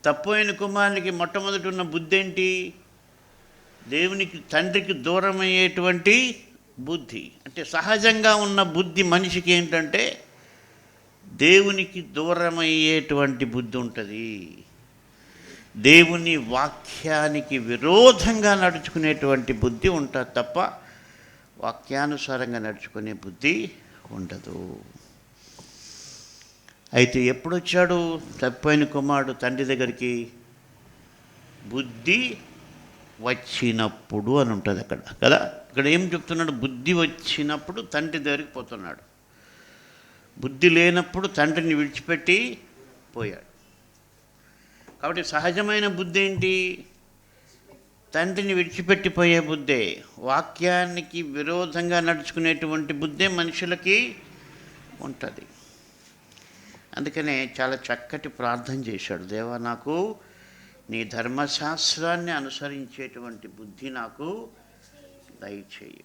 తప్పోయిన కుమారునికి మొట్టమొదటి ఉన్న బుద్ధి ఏంటి? దేవునికి తండ్రికి దూరమయ్యేటువంటి బుద్ధి. అంటే సహజంగా ఉన్న బుద్ధి మనిషికి ఏంటంటే దేవునికి దూరమయ్యేటువంటి బుద్ధి ఉంటుంది. దేవుని వాక్యానికి విరోధంగా నడుచుకునేటువంటి బుద్ధి ఉంటుంది తప్ప వాక్యానుసారంగా నడుచుకునే బుద్ధి ఉండదు. అయితే ఎప్పుడొచ్చాడు తప్పిపోయిన కుమారుడు తండ్రి దగ్గరికి? బుద్ధి వచ్చినప్పుడు అని ఉంటుంది అక్కడ కదా. ఇక్కడ ఏం చెప్తున్నాడు? బుద్ధి వచ్చినప్పుడు తండ్రి దగ్గరికి పోతున్నాడు. బుద్ధి లేనప్పుడు తండ్రిని విడిచిపెట్టి పోయాడు. కాబట్టి సహజమైన బుద్ధి ఏంటి? తండ్రిని విడిచిపెట్టిపోయే బుద్ధే. వాక్యానికి విరోధంగా నడుచుకునేటువంటి బుద్ధే మనుషులకి ఉంటుంది. అందుకనే చాలా చక్కటి ప్రార్థన చేశాడు. దేవా, నాకు నీ ధర్మశాస్త్రాన్ని అనుసరించేటువంటి బుద్ధి నాకు దయచేయి.